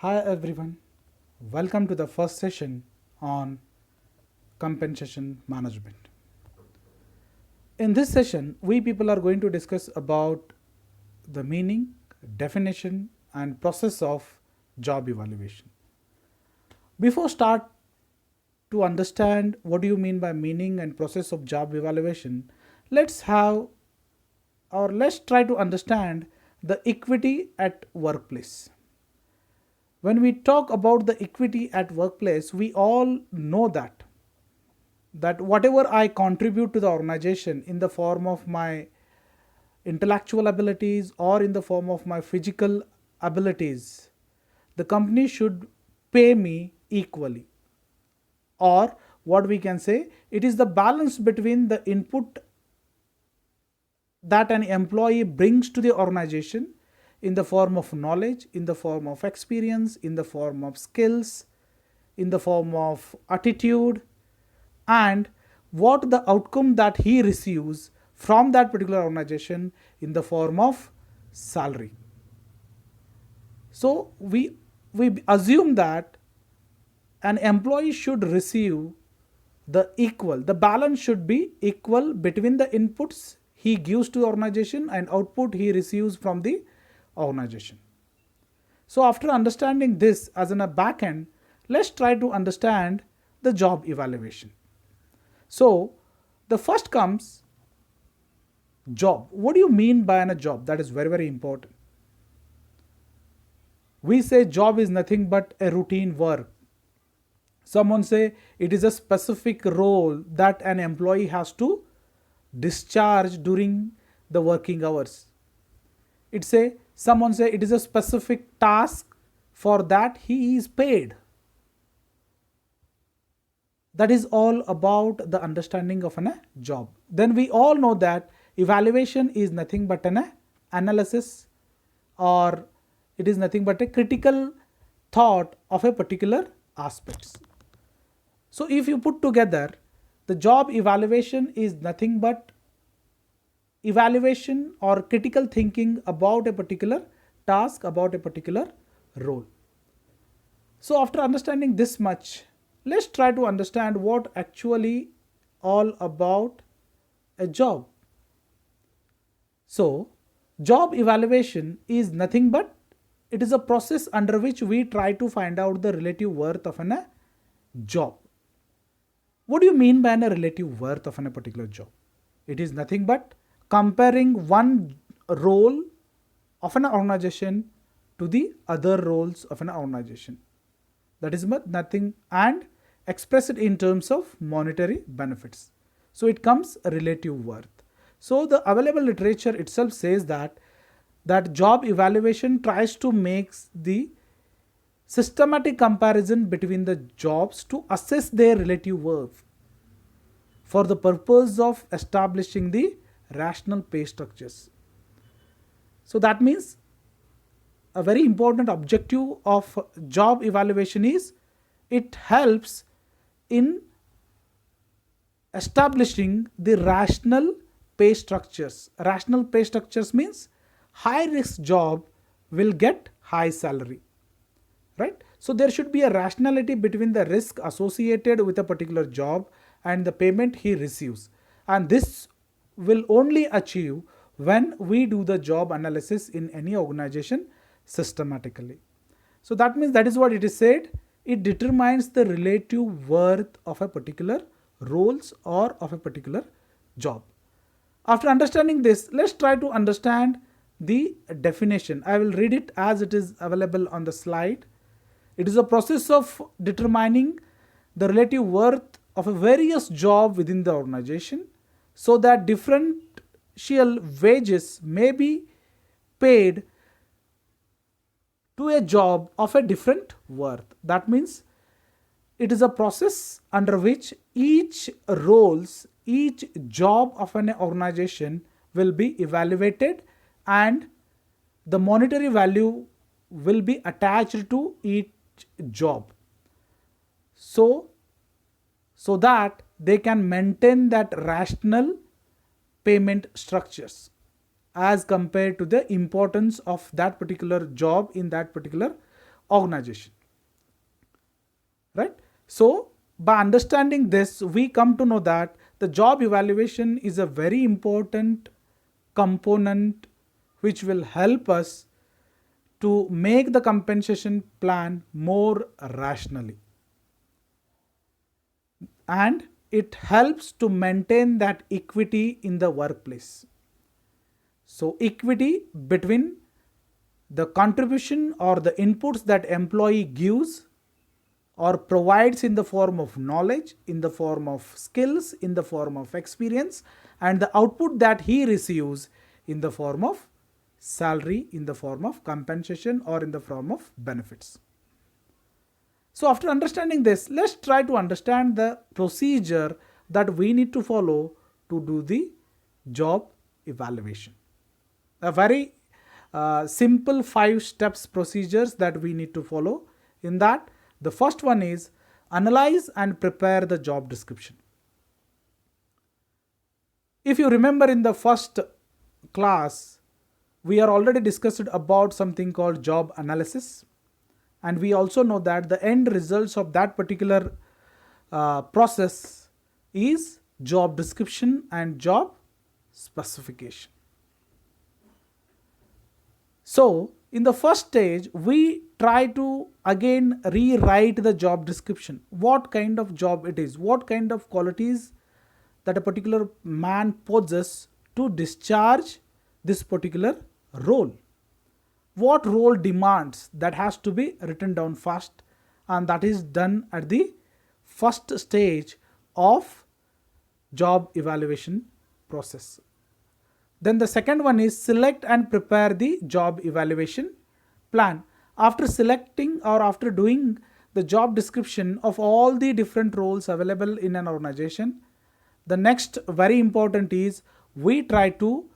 Hi everyone, welcome to the first session on compensation management. In this session, we people are going to discuss about the meaning, definition and process of job evaluation. Before start to understand what do you mean by meaning and process of job evaluation, let's have or let's try to understand the equity at workplace. When we talk about the equity at workplace, we all know that whatever I contribute to the organization in the form of my intellectual abilities or in the form of my physical abilities, the company should pay me equally. Or what we can say, it is the balance between the input that an employee brings to the organization in the form of knowledge, in the form of experience, in the form of skills, in the form of attitude, and what the outcome that he receives from that particular organization in the form of salary. So we assume that an employee should receive the balance should be equal between the inputs he gives to the organization and output he receives from the organization. So after understanding this as in a back end, let's try to understand the job evaluation. So the first comes job. What do you mean by a job? That is very important. We say job is nothing but a routine work. Someone say it is a specific role that an employee has to discharge during the working hours. Someone say it is a specific task for that he is paid. That is all about the understanding of a job. Then we all know that evaluation is nothing but an analysis, or it is nothing but a critical thought of a particular aspects. So if you put together, the job evaluation is nothing but evaluation or critical thinking about a particular task, about a particular role. So after understanding this much, let's try to understand what actually all about a job. So job evaluation is nothing but it is a process under which we try to find out the relative worth of a job. What do you mean by a relative worth of a particular job? It is nothing but comparing one role of an organization to the other roles of an organization. That is nothing, and express it in terms of monetary benefits. So it comes a relative worth. So the available literature itself says that job evaluation tries to make the systematic comparison between the jobs to assess their relative worth for the purpose of establishing the rational pay structures. So that means a very important objective of job evaluation is it helps in establishing the rational pay structures. Rational pay structures means high risk job will get high salary, right? So there should be a rationality between the risk associated with a particular job and the payment he receives, and this will only achieve when we do the job analysis in any organization systematically. So that means that is what it is said, it determines the relative worth of a particular roles or of a particular job. After understanding this, let's try to understand the definition. I will read it as it is available on the slide. It is a process of determining the relative worth of a various job within the organization so that differential wages may be paid to a job of a different worth. That means it is a process under which each job of an organization will be evaluated and the monetary value will be attached to each job. So that they can maintain that rational payment structures as compared to the importance of that particular job in that particular organization, right? So by understanding this, we come to know that the job evaluation is a very important component which will help us to make the compensation plan more rationally, and it helps to maintain that equity in the workplace. So equity between the contribution or the inputs that employee gives or provides in the form of knowledge, in the form of skills, in the form of experience, and the output that he receives in the form of salary, in the form of compensation, or in the form of benefits. So after understanding this, let's try to understand the procedure that we need to follow to do the job evaluation. A very simple 5 steps procedures that we need to follow. In that, the first one is analyze and prepare the job description. If you remember in the first class, we are already discussed about something called job analysis, and we also know that the end results of that particular process is job description and job specification. So in the first stage, we try to again rewrite the job description, what kind of job it is, what kind of qualities that a particular man possesses to discharge this particular role. What role demands, that has to be written down first, and that is done at the first stage of job evaluation process. Then the second one is select and prepare the job evaluation plan. After selecting or after doing the job description of all the different roles available in an organization, the next very important is we try to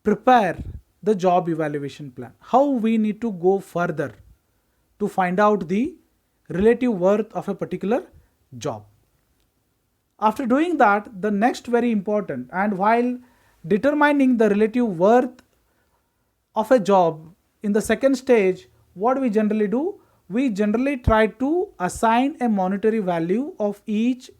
prepare the job evaluation plan. How we need to go further to find out the relative worth of a particular job. After doing that, the next very important, and while determining the relative worth of a job in the second stage, what we generally do, we generally try to assign a monetary value of each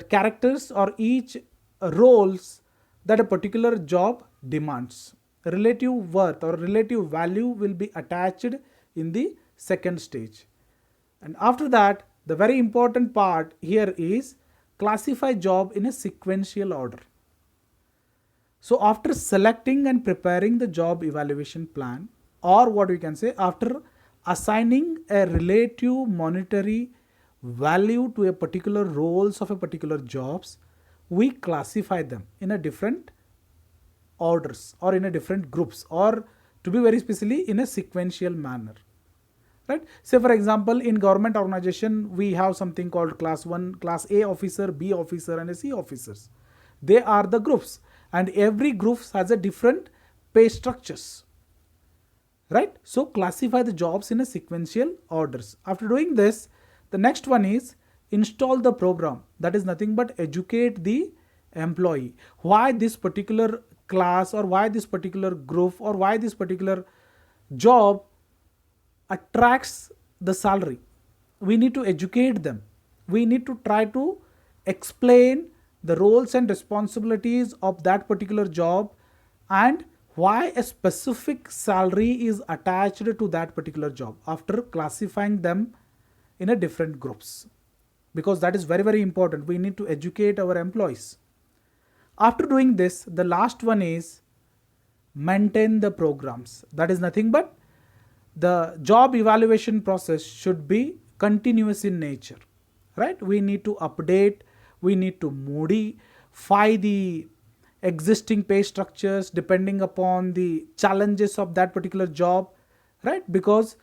characters or each roles that a particular job demands. Relative worth or relative value will be attached in the second stage. And after that, the very important part here is classify job in a sequential order. So after selecting and preparing the job evaluation plan, or what we can say, after assigning a relative monetary value to a particular roles of a particular jobs, we classify them in a different orders or in a different groups, or to be very specifically in a sequential manner. Right? Say for example, in government organization, we have something called class 1, class A officer, B officer, and a C officers. They are the groups, and every group has a different pay structures. Right? So classify the jobs in a sequential orders. After doing this, the next one is install the program. That is nothing but educate the employee. Why this particular class, or why this particular group, or why this particular job attracts the salary. We need to educate them. We need to try to explain the roles and responsibilities of that particular job, and why a specific salary is attached to that particular job after classifying them in a different groups, because that is very, very important. We need to educate our employees. After doing this, the last one is maintain the programs. That is nothing but the job evaluation process should be continuous in nature, right? We need to update, we need to modify the existing pay structures depending upon the challenges of that particular job, right? Because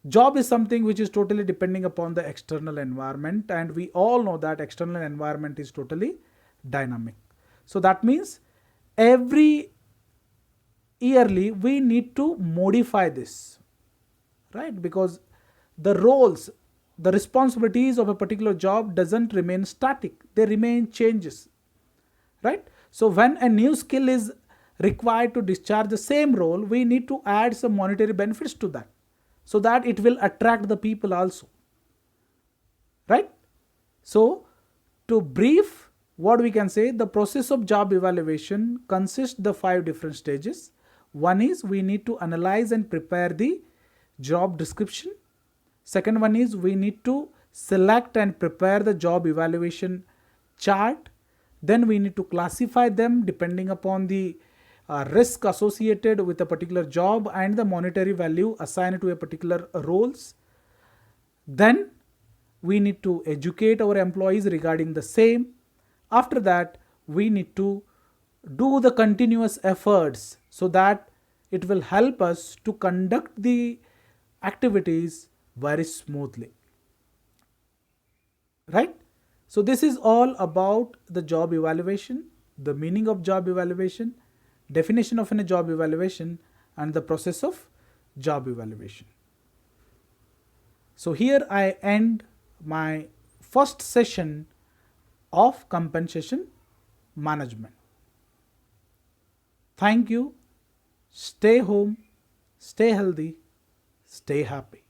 job is something which is totally depending upon the external environment, and we all know that external environment is totally dynamic. So that means every yearly we need to modify this, right? Because the roles, the responsibilities of a particular job doesn't remain static, they remain changes, right? So when a new skill is required to discharge the same role, we need to add some monetary benefits to that. so that it will attract the people also, right? So to brief, what we can say, the process of job evaluation consists the 5 different stages. One is we need to analyze and prepare the job description. Second one is we need to select and prepare the job evaluation chart. Then we need to classify them depending upon the risk associated with a particular job and the monetary value assigned to a particular roles. Then we need to educate our employees regarding the same. After that, we need to do the continuous efforts so that it will help us to conduct the activities very smoothly, right? So this is all about the job evaluation, the meaning of job evaluation, definition of a job evaluation, and the process of job evaluation. So here I end my first session of compensation management. Thank you. Stay home, stay healthy, stay happy.